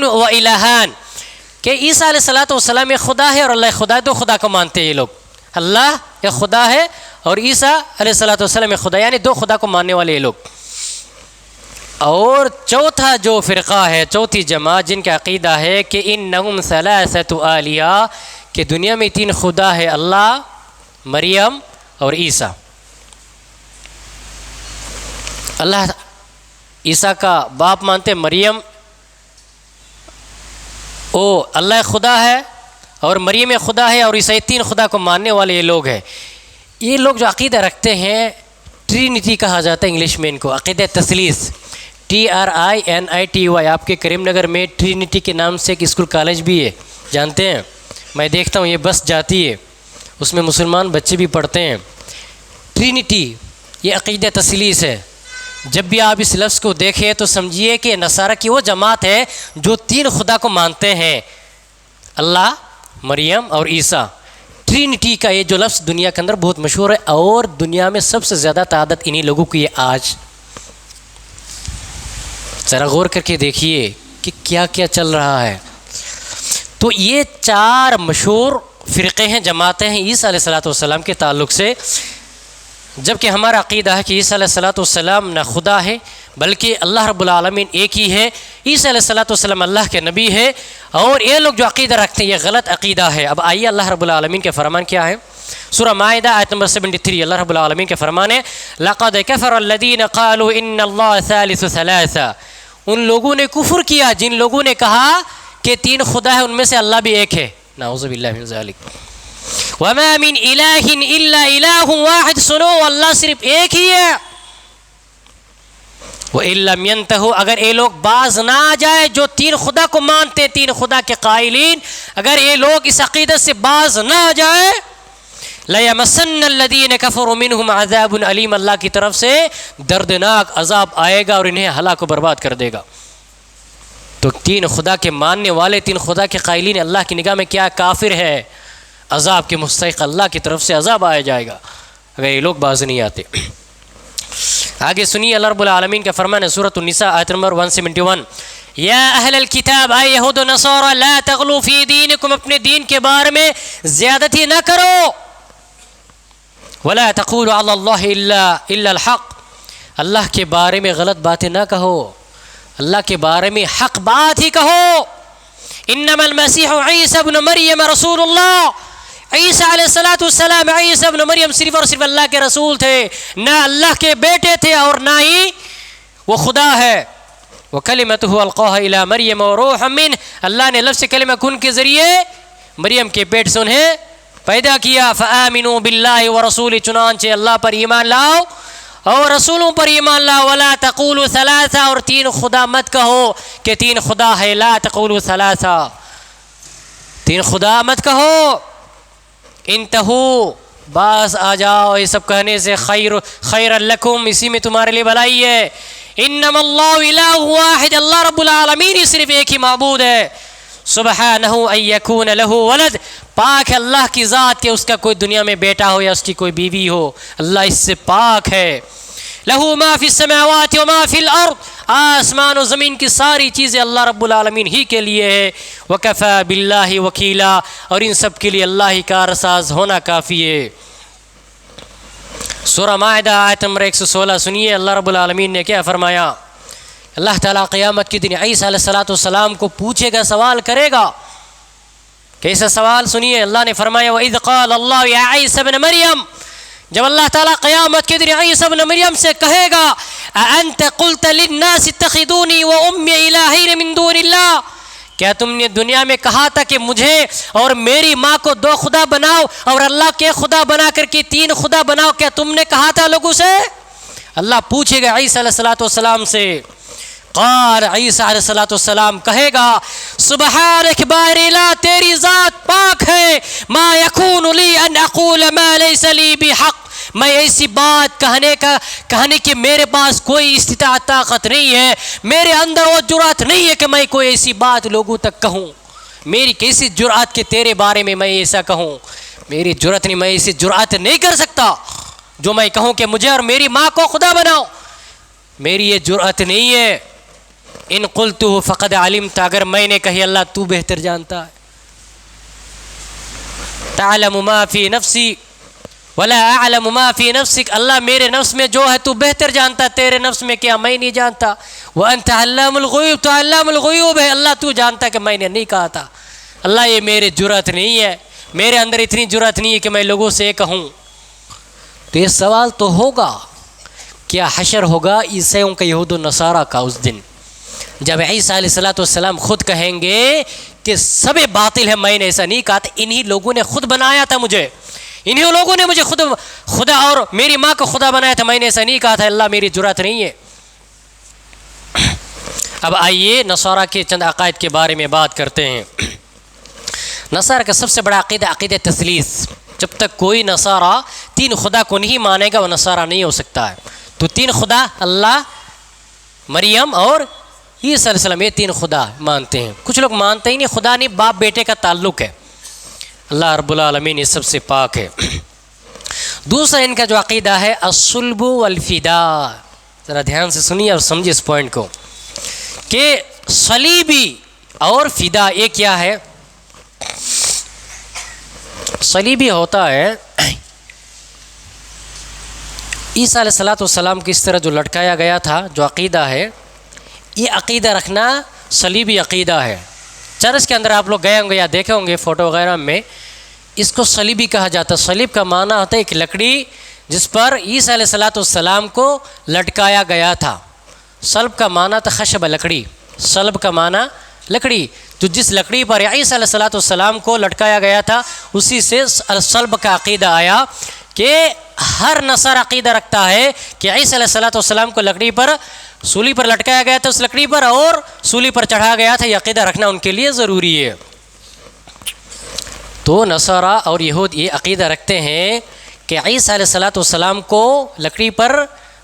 و الہان، کہ عیسیٰ علیہ السلام ایک خدا ہے اور اللہ خدا ہے، 2 خدا کو مانتے ہیں یہ لوگ، اللہ ایک خدا ہے اور عیسیٰ علیہ السلام ایک خدا، یعنی 2 خدا کو ماننے والے یہ لوگ۔ اور چوتھا جو فرقہ ہے، چوتھی جماعت، جن کا عقیدہ ہے کہ انہم ثلاثۃ آلیہ، کہ دنیا میں 3 خدا ہے، اللہ، مریم اور عیسیٰ۔ اللہ عیسیٰ کا باپ مانتے، مریم اللہ خدا ہے اور مریم خدا ہے، اور عیسائی 3 خدا کو ماننے والے یہ لوگ ہیں۔ یہ لوگ جو عقیدہ رکھتے ہیں، ٹرینٹی کہا جاتا ہے انگلش میں ان کو، عقیدہ تثلیث، TRINITY۔ آپ کے کریم نگر میں ٹرینٹی کے نام سے ایک اسکول کالج بھی ہے، جانتے ہیں؟ میں دیکھتا ہوں یہ بس جاتی ہے، اس میں مسلمان بچے بھی پڑھتے ہیں۔ ٹرینٹی یہ عقیدہ تثلیث ہے۔ جب بھی آپ اس لفظ کو دیکھیں تو سمجھیے کہ نصارہ کی وہ جماعت ہے جو 3 خدا کو مانتے ہیں، اللہ، مریم اور عیسیٰ۔ ٹرینٹی کا یہ جو لفظ دنیا کے اندر بہت مشہور ہے، اور دنیا میں سب سے زیادہ تعداد انہی لوگوں کی ہے آج، ذرا غور کر کے دیکھیے کہ کیا کیا چل رہا ہے۔ تو یہ 4 مشہور فرقے ہیں، جماعتیں ہیں عیسیٰ علیہ السلام کے تعلق سے، جبکہ ہمارا عقیدہ ہے کہ عیسیٰ علیہ السلام نہ خدا ہے بلکہ اللہ رب العالمین ایک ہی ہے، عیسیٰ علیہ السلام اللہ کے نبی ہے، اور یہ لوگ جو عقیدہ رکھتے ہیں یہ غلط عقیدہ ہے۔ اب آئیے اللہ رب العالمین کے فرمان کیا ہے، سورہ مائدہ آیت نمبر 73، اللہ رب العالمین کے فرمان ہے لَقَدْ كَفَرَ الَّذِينَ قَالُوا إِنَّ اللَّهَ ثَالِثُ ثَلَاثَةٍ، ان لوگوں نے کفر کیا جن لوگوں نے کہا کہ 3 خدا ہے، ان میں سے اللہ بھی ایک ہے، نعوذ باللہ من ذالک، وَمَا مِنْ إِلَٰهٍ إِلَّا إِلَٰهٌ وَاحِدٌ، سنو اللہ صرف ایک ہی ہے۔ وَإِن لَّمْ يَنْتَهُوا، اگر یہ لوگ باز نہ آ جائے جو 3 خدا کو مانتے، 3 خدا کے قائلین، اگر یہ لوگ اس عقیدت سے باز نہ آ جائے، لَيَمَسَّنَّ الَّذِينَ كَفَرُوا مِنْهُمْ عَذَابٌ أَلِيمٌ، اللہ کی طرف سے دردناک عذاب آئے گا اور انہیں ہلاک و برباد کر دے گا۔ تو 3 خدا کے ماننے والے، 3 خدا کے قائلین اللہ کی نگاہ میں کیا کافر ہے، عذاب کے مستحق، اللہ کی طرف سے عذاب آیا جائے گا اگر یہ لوگ باز نہیں آتے۔ آگے سنیے اللہ رب العالمین کا فرمان ہے سورۃ النساء آیت نمبر 171، یا اہل الکتاب، اے یہود و نصارا، لا تغلوا فی دینکم، اپنے دین کے بارے میں زیادتی نہ کرو، ولا تقولوا علی اللہ الا الحق، اللہ کے بارے میں غلط باتیں نہ کہو، اللہ کے بارے میں حق بات ہی کہو۔ انما المسیح عیسی ابن مریم رسول اللہ، عیسیٰ علیہ السلام، عیسیٰ ابن مریم صرف اور صرف اللہ کے رسول تھے، نہ اللہ کے بیٹے تھے اور نہ ہی وہ خدا ہے۔ وَكَلِمَتُهُ أَلْقَاهَا إِلَىٰ مَرْيَمَ وَرُوحًا مِّنْهُ، اللہ نے لفظ کلمہ کن کے ذریعے مریم کے پیٹ سے انہیں پیدا کیا۔ فَآمِنُوا بِاللَّهِ وَرَسُولِهِ، چنانچہ اللہ پر ایمان لاؤ اور رسولوں پر ایمان لاؤ۔ وَلَا تَقُولُوا ثَلَاثَةً، اور 3 خدا مت کہو کہ 3 خدا ہے، لا تقولوا ثَلَاثَةً، 3 خدا مت کہو۔ انتہو، باز آ جاؤ یہ سب کہنے سے، خیر لکم، اسی میں تمہارے لیے بھلائی ہے۔ انما اللہ الہ واحد، اللہ رب العالمین ہی صرف ایک ہی معبود ہے۔ سبحانہ ان یکون لہ ولد، پاک ہے اللہ کی ذات کہ اس کا کوئی دنیا میں بیٹا ہو یا اس کی کوئی بیوی ہو، اللہ اس سے پاک ہے۔ لہ ما فی السماوات و ما فی الارض، آسمان و زمین کی ساری چیزیں اللہ رب العالمین ہی کے لیے ہے۔ وکفی باللہ وکیلا، اور ان سب کے لیے اللہ ہی کارساز ہونا کافی ہے۔ سورہ مائدہ آیت نمبر 116 سنیے اللہ رب العالمین نے کیا فرمایا۔ اللہ تعالیٰ قیامت کے دن عیسیٰ علیہ السلام کو پوچھے گا، سوال کرے گا۔ کیسا سوال سنیے، اللہ نے فرمایا وَإِذْ قَالَ اللَّهُ يَا عِيسَى ابْنَ مَرْيَمَ، جب اللہ تعالیٰ قیامت کے دن عیسیٰ ابن مریم سے کہے گا اَأَنْتَ قُلْتَ لِلنَّاسِ اتَّخِذُونِي وَأُمِّيَ إِلَٰهَيْنِ مِن دُونِ اللَّهِ، کیا تم نے دنیا میں کہا تھا کہ مجھے اور میری ماں کو 2 خدا بناؤ اور اللہ کے خدا بنا کر کے 3 خدا بناؤ، کیا تم نے کہا تھا لوگوں سے؟ اللہ پوچھے گا عیسیٰ علیہ السلام سے۔ قال عیسیٰ علیہ السلام کہے گا سبحانک باری لا، تیری ذات پاک ہے، ما یکون لی ان اقول ما لیس لی بحق، میں ایسی بات کہنے کی میرے پاس کوئی استطاعت طاقت نہیں ہے، میرے اندر وہ جرأت نہیں ہے کہ میں کوئی ایسی بات لوگوں تک کہوں، میری کیسی جرأت کہ تیرے بارے میں میں ایسا کہوں، میری جرأت نہیں، میں ایسی جرأت نہیں کر سکتا جو میں کہوں کہ مجھے اور میری ماں کو خدا بناؤ، میری یہ جرأت نہیں ہے۔ ان قلتہ فقد علمت، اگر میں نے کہی اللہ تو بہتر جانتا ہے۔ تعلم ما فی نفسی ولا اعلم ما فی نفسک، اللہ میرے نفس میں جو ہے تو بہتر جانتا، تیرے نفس میں کیا میں نہیں جانتا۔ وانت علام الغیوب، تو علام الغیوب ہے، اللہ تو جانتا کہ میں نے نہیں کہا تھا۔ اللہ یہ میرے جرأت نہیں ہے، میرے اندر اتنی جرأت نہیں ہے کہ میں لوگوں سے کہوں۔ تو یہ سوال تو ہوگا، کیا حشر ہوگا عیسائیوں کا، یہود و نصارہ کا، اس دن جب عیسیٰ علیہ السلام خود کہیں گے کہ سب باطل ہے، میں نے ایسا نہیں کہا تھا، انہی لوگوں نے خود بنایا تھا مجھے، انہی لوگوں نے مجھے خود خدا اور میری ماں کو خدا بنایا تھا، میں نے ایسا نہیں کہا تھا، اللہ میری جرأت نہیں ہے۔ اب آئیے نصارہ کے چند عقائد کے بارے میں بات کرتے ہیں۔ نصارہ کا سب سے بڑا عقیدہ تثلیث، جب تک کوئی نصارہ 3 خدا کو نہیں مانے گا وہ نصارہ نہیں ہو سکتا ہے۔ تو 3 خدا، اللہ، مریم اور عیسیٰ علیہ السلام، یہ 3 خدا مانتے ہیں۔ کچھ لوگ مانتے ہی نہیں، خدا نہیں، باپ بیٹے کا تعلق ہے، اللہ رب العالمین یہ سب سے پاک ہے۔ دوسرا ان کا جو عقیدہ ہے الصلب والفداء، ذرا دھیان سے سنیے اور سمجھیے اس پوائنٹ کو۔ کہ صلیبی اور فدا یہ کیا ہے؟ صلیبی ہوتا ہے عیسیٰ علیہ السلام کی اس طرح جو لٹکایا گیا تھا، جو عقیدہ ہے، یہ عقیدہ رکھنا صلیبی عقیدہ ہے۔ چرچ کے اندر آپ لوگ گئے ہوں گے یا دیکھے ہوں گے فوٹو وغیرہ میں، اس کو صلیبی کہا جاتا ہے۔ صلیب کا معنی ہوتا ہے ایک لکڑی جس پر عیسیٰ علیہ السلام کو لٹکایا گیا تھا۔ صلب کا معنی تھا خشب، لکڑی۔ صلب کا معنی لکڑی، تو جس لکڑی پر عیسیٰ علیہ السلام کو لٹکایا گیا تھا اسی سے صلب کا عقیدہ آیا کہ ہر نصر عقیدہ رکھتا ہے کہ عیسیٰ علیہ السلام کو لکڑی پر، سولی پر لٹکایا گیا تھا، اس لکڑی پر، اور سولی پر چڑھا گیا تھا۔ یہ عقیدہ رکھنا ان کے لیے ضروری ہے۔ تو نصارہ اور یہود یہ عقیدہ رکھتے ہیں کہ عیسیٰ علیہ السلام کو لکڑی پر،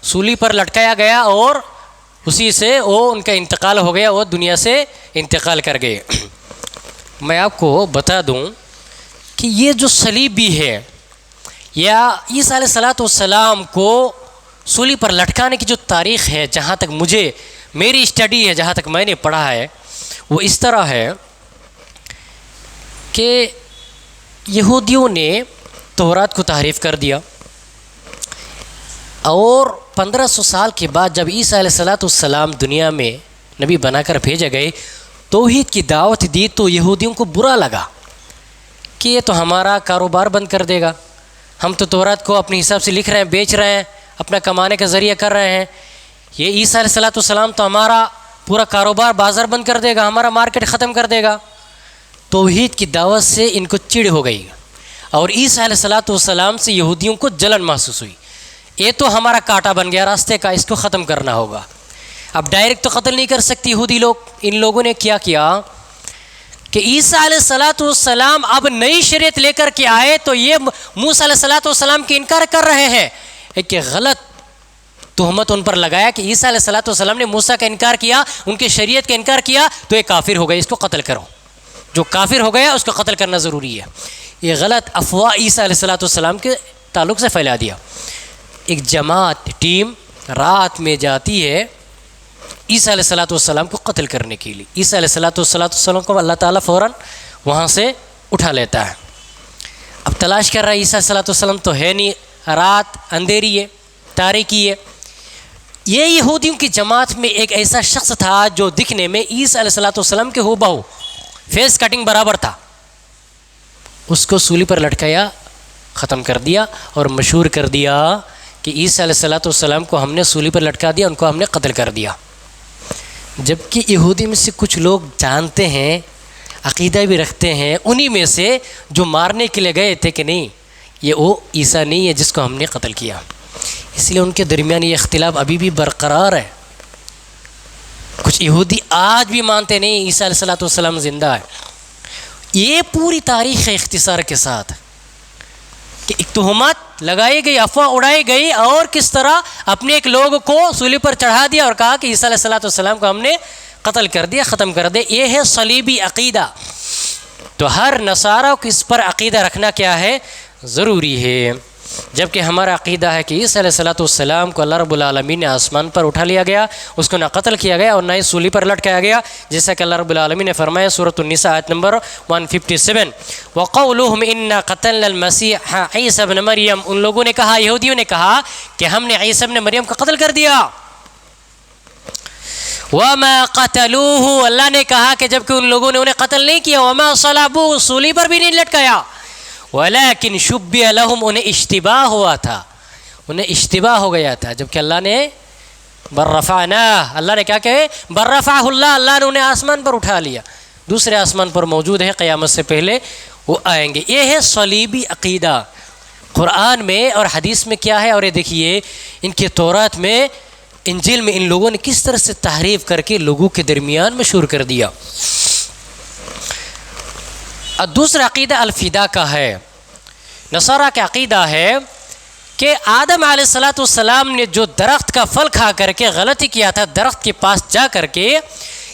سولی پر لٹکایا گیا اور اسی سے وہ ان کا انتقال ہو گیا، وہ دنیا سے انتقال کر گئے۔ میں آپ کو بتا دوں کہ یہ جو صلیبی ہے یا عیسیٰ علیہ السلام کو سولی پر لٹکانے کی جو تاریخ ہے، جہاں تک مجھے میری اسٹڈی ہے، جہاں تک میں نے پڑھا ہے، وہ اس طرح ہے کہ یہودیوں نے تورات کو تحریف کر دیا، اور 1500 سال کے بعد جب عیسیٰ علیہ السلام دنیا میں نبی بنا کر بھیجے گئے، توحید کی دعوت دی تو یہودیوں کو برا لگا کہ یہ تو ہمارا کاروبار بند کر دے گا، ہم تو تورات کو اپنے حساب سے لکھ رہے ہیں، بیچ رہے ہیں، اپنا کمانے کا ذریعہ کر رہے ہیں، یہ عیسیٰ علیہ السلام تو ہمارا پورا کاروبار بازار بند کر دے گا، ہمارا مارکیٹ ختم کر دے گا۔ توحید کی دعوت سے ان کو چڑ ہو گئی، اور عیسیٰ علیہ السلام سے یہودیوں کو جلن محسوس ہوئی، یہ تو ہمارا کانٹا بن گیا راستے کا، اس کو ختم کرنا ہوگا۔ اب ڈائریکٹ تو قتل نہیں کر سکتی یہودی لوگ، ان لوگوں نے کیا کیا کہ عیسیٰ علیہ السلام اب نئی شریعت لے کر کے آئے تو یہ موسیٰ علیہ السلام کی انکار کر رہے ہیں، ایک غلط تہمت ان پر لگایا کہ عیسیٰ علیہ السلام نے موسیٰ کا انکار کیا، ان کی شریعت کا انکار کیا، تو یہ کافر ہو گئے، اس کو قتل کرو، جو کافر ہو گیا اس کو قتل کرنا ضروری ہے۔ یہ غلط افواہ عیسیٰ علیہ السلام کے تعلق سے پھیلا دیا۔ ایک جماعت ٹیم رات میں جاتی ہے عیسیٰ علیہ السلام کو قتل کرنے کے لیے، عیسیٰ علیہ السلام کو اللہ تعالیٰ فوراً وہاں سے اٹھا لیتا ہے۔ اب تلاش کر رہا ہے عیسیٰ علیہ السلام تو ہے نہیں، رات اندھیری ہے، تاریکی ہے۔ یہ یہودیوں کی جماعت میں ایک ایسا شخص تھا جو دکھنے میں عیسیٰ علیہ السلام کے ہو بہو، فیس کٹنگ برابر تھا، اس کو سولی پر لٹکایا، ختم کر دیا اور مشہور کر دیا کہ عیسیٰ علیہ السلام کو ہم نے سولی پر لٹکا دیا، ان کو ہم نے قتل کر دیا۔ جبکہ یہودی میں سے کچھ لوگ جانتے ہیں، عقیدہ بھی رکھتے ہیں، انہی میں سے جو مارنے کے لیے گئے تھے کہ نہیں یہ وہ عیسیٰ نہیں ہے جس کو ہم نے قتل کیا، اس لیے ان کے درمیان یہ اختلاف ابھی بھی برقرار ہے۔ کچھ یہودی آج بھی مانتے نہیں عیسیٰ علیہ السلام زندہ ہے۔ یہ پوری تاریخ ہے اختصار کے ساتھ کہ ایک تہمت لگائی گئی، افواہ اڑائی گئی، اور کس طرح اپنے ایک لوگ کو سولی پر چڑھا دیا اور کہا کہ عیسیٰ علیہ السلام کو ہم نے قتل کر دیا، ختم کر دیا۔ یہ ہے صلیبی عقیدہ۔ تو ہر نصارہ کو اس پر عقیدہ رکھنا کیا ہے؟ ضروری ہے۔ جبکہ ہمارا عقیدہ ہے کہ عیسیٰ علیہ السلام کو اللہ رب العالمین نے آسمان پر اٹھا لیا گیا، اس کو نہ قتل کیا گیا اور نہ ہی سولی پر لٹکایا گیا، جیسا کہ اللہ رب العالمین نے فرمایا سورۃ النساء آیت نمبر 157، وَقَوْلُهُمْ إِنَّا قَتَلْنَا الْمَسِيحَ عِيسَى ابْنَ مریم، ان لوگوں نے کہا، یہودیوں نے کہا کہ ہم نے عیسیٰ ابن مریم کو قتل کر دیا۔ وَمَا قَتَلُوهُ، اللہ نے کہا کہ جبکہ ان لوگوں نے انہیں قتل نہیں کیا، وَمَا صَلَبُوهُ، سولی پر بھی نہیں لٹکایا، وَلَكِنْ شُبِّهَ لَهُمْ، انہیں اشتباہ ہوا تھا، انہیں اشتباہ ہو گیا تھا، جبکہ اللہ نے بَرَّفَعْنَاهُ، اللہ نے کیا کہے؟ بَرَّفَعَهُ اللہ، اللہ نے انہیں آسمان پر اٹھا لیا، دوسرے آسمان پر موجود ہے، قیامت سے پہلے وہ آئیں گے۔ یہ ہے صلیبی عقیدہ۔ قرآن میں اور حدیث میں کیا ہے؟ اور یہ دیکھیے ان کے تورات میں، انجیل میں ان لوگوں نے کس طرح سے تحریف کر کے لوگوں کے درمیان مشہور کر دیا۔ اور دوسرا عقیدہ الفدا کا ہے۔ نصارہ کا عقیدہ ہے کہ آدم علیہ السلام نے جو درخت کا پھل کھا کر کے غلطی کیا تھا، درخت کے پاس جا کر کے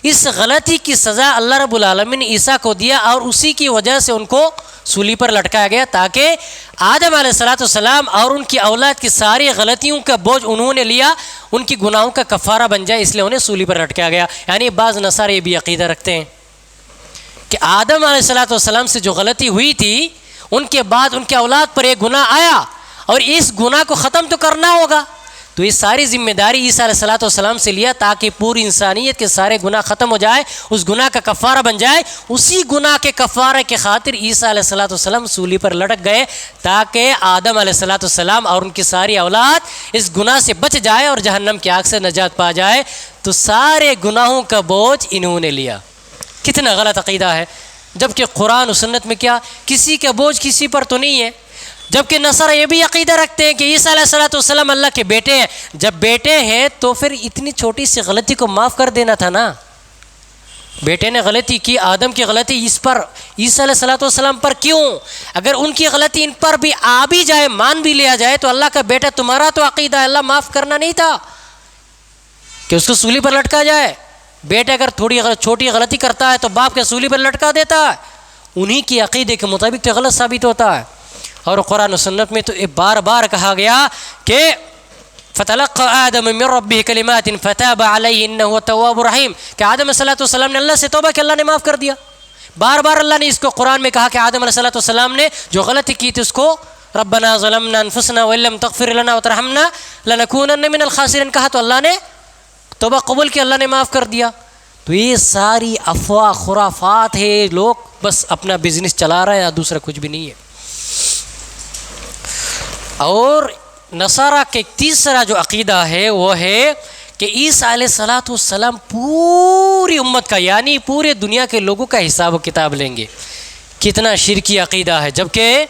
اس غلطی کی سزا اللہ رب العالمین نے عیسیٰ کو دیا اور اسی کی وجہ سے ان کو سولی پر لٹکایا گیا، تاکہ آدم علیہ السلام اور ان کی اولاد کی ساری غلطیوں کا بوجھ انہوں نے لیا، ان کی گناہوں کا کفارہ بن جائے، اس لیے انہیں سولی پر لٹکایا گیا۔ یعنی بعض نصارى یہ بھی عقیدہ رکھتے ہیں کہ آدم علیہ السلام سے جو غلطی ہوئی تھی، ان کے بعد ان کے اولاد پر ایک گناہ آیا اور اس گناہ کو ختم تو کرنا ہوگا، تو یہ ساری ذمہ داری عیسیٰ علیہ السلام سے لیا تاکہ پوری انسانیت کے سارے گناہ ختم ہو جائے، اس گناہ کا کفارہ بن جائے۔ اسی گناہ کے کفارے کے خاطر عیسیٰ علیہ السلام سولی پر لٹک گئے، تاکہ آدم علیہ السلام اور ان کی ساری اولاد اس گناہ سے بچ جائے اور جہنم کی آگ سے نجات پا جائے۔ تو سارے گناہوں کا بوجھ انہوں نے لیا۔ کتنا غلط عقیدہ ہے، جبکہ قرآن و سنت میں کیا کسی کا بوجھ کسی پر تو نہیں ہے۔ جبکہ نصارى یہ بھی عقیدہ رکھتے ہیں کہ عیسیٰ علیہ السلام اللہ کے بیٹے ہیں۔ جب بیٹے ہیں تو پھر اتنی چھوٹی سی غلطی کو معاف کر دینا تھا نا۔ بیٹے نے غلطی کی، آدم کی غلطی اس پر عیسیٰ علیہ السلام پر کیوں؟ اگر ان کی غلطی ان پر بھی آ بھی جائے، مان بھی لیا جائے، تو اللہ کا بیٹا تمہارا تو عقیدہ ہے اللہ معاف کرنا نہیں تھا کہ اس کو سولی پر لٹکا جائے۔ بیٹا اگر تھوڑی چھوٹی غلطی کرتا ہے تو باپ کے سولی پر لٹکا دیتا ہے، انہی کی عقیدے کے مطابق تو غلط ثابت ہوتا ہے۔ اور قرآن و سنت میں تو بار بار کہا گیا کہ فَتَلَقَّى آدَمَ مِن رَبِّهِ كَلِمَاتٍ فَتَابَ عَلَيْهِ إِنَّهُ هُوَ التَّوَّابُ الرَّحِيمُ کہ آدم علیہ السلام نے اللہ سے توبہ کہ اللہ نے معاف کر دیا۔ بار بار اللہ نے اس کو قرآن میں کہا کہ آدم علیہ السلام نے جو غلطی کی تھی اس کو ربنا ظلمنا انفسنا وإن لم تغفر لنا وترحمنا لنكونن من الخاسرين کہا، تو اللہ نے توبہ قبول کی، اللہ نے معاف کر دیا۔ تو یہ ساری افواہ خرافات ہے، لوگ بس اپنا بزنس چلا رہے ہیں، دوسرا کچھ بھی نہیں ہے۔ اور نصارہ کے تیسرا جو عقیدہ ہے وہ ہے کہ عیسیٰ علیہ السلام پوری امت کا یعنی پورے دنیا کے لوگوں کا حساب و کتاب لیں گے۔ کتنا شرکی عقیدہ ہے، جبکہ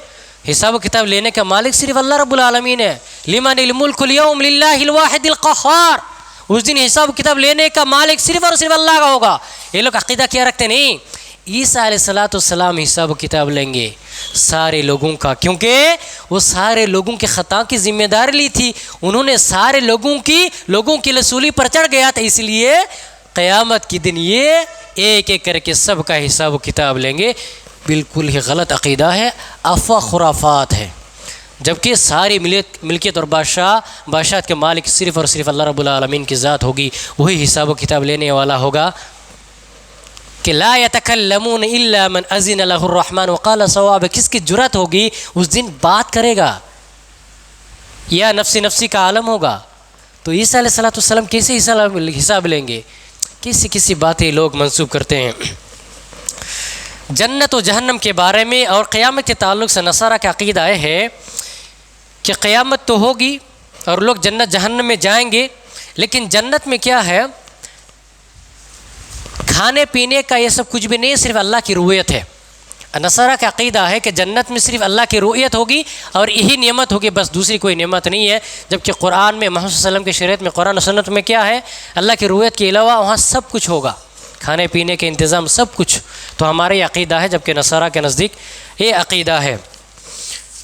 حساب و کتاب لینے کا مالک صرف اللہ رب العالمین ہے۔ لمن الملک اليوم للہ الواحد القہار، اس دن حساب و کتاب لینے کا مالک صرف اور صرف اللہ کا ہوگا۔ یہ لوگ عقیدہ کیا رکھتے نہیں، عیسیٰ علیہ السلام حساب و کتاب لیں گے سارے لوگوں کا، کیونکہ وہ سارے لوگوں کے خطا کی ذمہ داری لی تھی، انہوں نے سارے لوگوں کی لسولی پر چڑھ گیا تھا، اس لیے قیامت کی دن یہ ایک ایک کر کے سب کا حساب و کتاب لیں گے۔ بالکل ہی غلط عقیدہ ہے، افواہ خرافات ہے، جبکہ ساری ملکیت اور بادشاہت کے مالک صرف اور صرف اللہ رب العالمین کی ذات ہوگی، وہی حساب و کتاب لینے والا ہوگا۔ کہ لا يتکلمون الا من اذن له الرحمن وقال صواب، کس کی جرأت ہوگی اس دن بات کرے گا، یا نفسی کا عالم ہوگا؟ تو عیسیٰ علیہ السلام کیسے حساب لیں گے؟ کسی باتیں لوگ منسوب کرتے ہیں۔ جنت و جہنم کے بارے میں اور قیامت کے تعلق سے نصارہ کا عقیدہ ہے کہ قیامت تو ہوگی اور لوگ جنت جہنم میں جائیں گے، لیکن جنت میں کیا ہے، کھانے پینے کا یہ سب کچھ بھی نہیں، صرف اللہ کی رؤیت ہے۔ نصارہ کا عقیدہ ہے کہ جنت میں صرف اللہ کی رؤیت ہوگی اور یہی نعمت ہوگی، بس دوسری کوئی نعمت نہیں ہے، جبکہ قرآن میں محمد صلی اللہ علیہ وسلم کی شریعت میں قرآن و سنت میں کیا ہے، اللہ کی رؤیت کے علاوہ وہاں سب کچھ ہوگا، کھانے پینے کے انتظام سب کچھ۔ تو ہمارا یہ عقیدہ ہے، جبکہ نصارہ کے نزدیک یہ عقیدہ ہے۔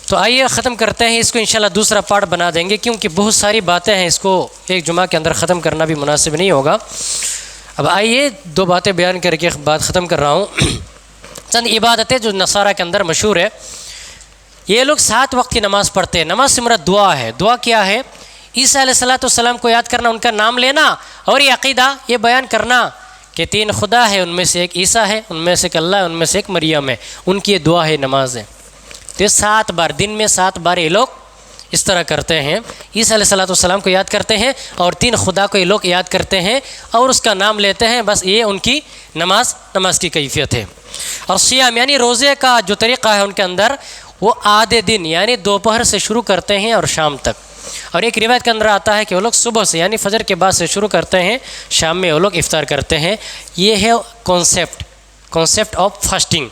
تو آئیے ختم کرتے ہیں اس کو، انشاءاللہ دوسرا پارٹ بنا دیں گے، کیونکہ بہت ساری باتیں ہیں، اس کو ایک جمعہ کے اندر ختم کرنا بھی مناسب نہیں ہوگا۔ اب آئیے دو باتیں بیان کر کے بات ختم کر رہا ہوں۔ چند عبادتیں جو نصارہ کے اندر مشہور ہے، یہ لوگ 7 وقت کی نماز پڑھتے ہیں۔ نماز سے مراد دعا ہے۔ دعا کیا ہے؟ عیسیٰ علیہ السلام کو یاد کرنا، ان کا نام لینا، اور یہ عقیدہ یہ بیان کرنا کہ 3 خدا ہے، ان میں سے ایک عیسیٰ ہے، ان میں سے ایک اللہ ہے، ان میں سے ایک مریم ہے، ان کی یہ دعا ہے، نماز ہے۔ تو یہ 7 بار دن میں 7 بار یہ لوگ اس طرح کرتے ہیں، عیسیٰ علیہ السلام کو یاد کرتے ہیں اور 3 خدا کو یہ لوگ یاد کرتے ہیں اور اس کا نام لیتے ہیں، بس یہ ان کی نماز کی کیفیت ہے۔ اور صیام یعنی روزے کا جو طریقہ ہے ان کے اندر، وہ آدھے دن یعنی دوپہر سے شروع کرتے ہیں اور شام تک۔ اور ایک روایت کے اندر آتا ہے کہ وہ لوگ صبح سے یعنی فجر کے بعد سے شروع کرتے ہیں، شام میں وہ لوگ افطار کرتے ہیں۔ یہ ہے کانسیپٹ آف فاسٹنگ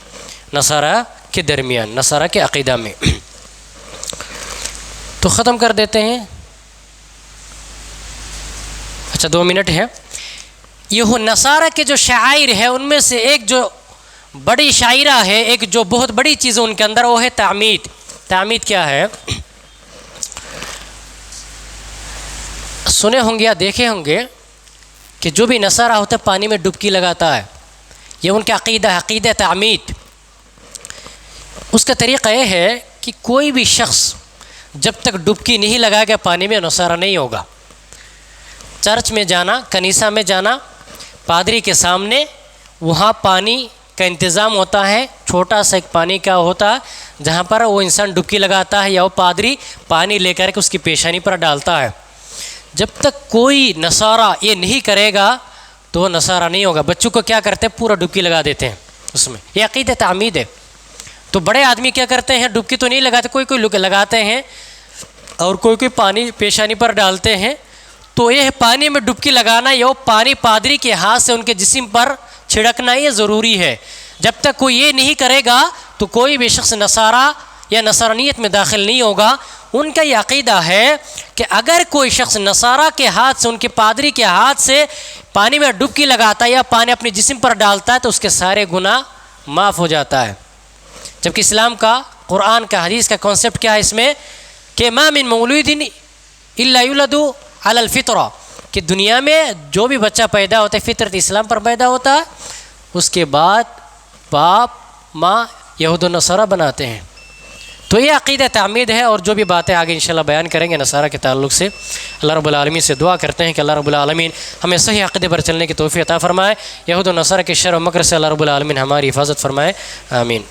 نصارہ کے درمیان، نصارہ کے عقیدہ میں۔ تو ختم کر دیتے ہیں، اچھا 2 منٹ ہے۔ یہ نصارہ کے جو شعائر ہے ان میں سے ایک جو بڑی شاعرہ ہے، ایک جو بہت بڑی چیز ان کے اندر، وہ ہے تعمید۔ تعمید کیا ہے؟ سنے ہوں گے یا دیکھے ہوں گے کہ جو بھی نصارہ ہوتا ہے پانی میں ڈبکی لگاتا ہے، یہ ان کا عقیدہ ہے، عقیدہ تعمید۔ اس کا طریقہ یہ ہے کہ کوئی بھی شخص جب تک ڈبکی نہیں لگائے گا پانی میں نصارہ نہیں ہوگا۔ چرچ میں جانا، کنیسہ میں جانا، پادری کے سامنے، وہاں پانی کا انتظام ہوتا ہے، چھوٹا سا ایک پانی کا ہوتا ہے جہاں پر وہ انسان ڈبکی لگاتا ہے یا وہ پادری پانی لے کر کے اس کی پیشانی پر ڈالتا ہے۔ جب تک کوئی نصارہ یہ نہیں کرے گا تو وہ نصارہ نہیں ہوگا۔ بچوں کو کیا کرتے ہیں؟ پورا ڈبکی لگا دیتے ہیں اس میں، یہ عقیدہ تعمید ہے۔ تو بڑے آدمی کیا کرتے ہیں؟ ڈبکی تو نہیں لگاتے، کوئی کوئی لوگ لگاتے ہیں اور کوئی کوئی پانی پیشانی پر ڈالتے ہیں۔ تو یہ پانی میں ڈبکی لگانا، یہ پانی پادری کے ہاتھ سے ان کے جسم پر چھڑکنا یہ ضروری ہے۔ جب تک کوئی یہ نہیں کرے گا تو کوئی بھی شخص نصارہ یا نصرانیت میں داخل نہیں ہوگا۔ ان کا یہ عقیدہ ہے کہ اگر کوئی شخص نصارہ کے ہاتھ سے، ان کے پادری کے ہاتھ سے پانی میں ڈبکی لگاتا ہے یا پانی اپنے جسم پر ڈالتا ہے تو اس کے سارے گناہ معاف ہو جاتا ہے۔ جبکہ اسلام کا، قرآن کا، حدیث کا کانسیپٹ کیا ہے اس میں کہ ما من مولود الا یولد علی الفطرہ، کہ دنیا میں جو بھی بچہ پیدا ہوتا ہے فطرت اسلام پر پیدا ہوتا ہے، اس کے بعد باپ ماں یہود و نصارہ بناتے ہیں۔ تو یہ عقیدہ تعمید ہے، اور جو بھی باتیں آگے انشاءاللہ بیان کریں گے نصارہ کے تعلق سے، اللہ رب العالمین سے دعا کرتے ہیں کہ اللہ رب العالمین ہمیں صحیح عقیدے پر چلنے کی توفیق عطا فرمائے، یہود و نصارہ کے شر و مکر سے اللہ رب العالمین ہماری حفاظت فرمائے، آمین۔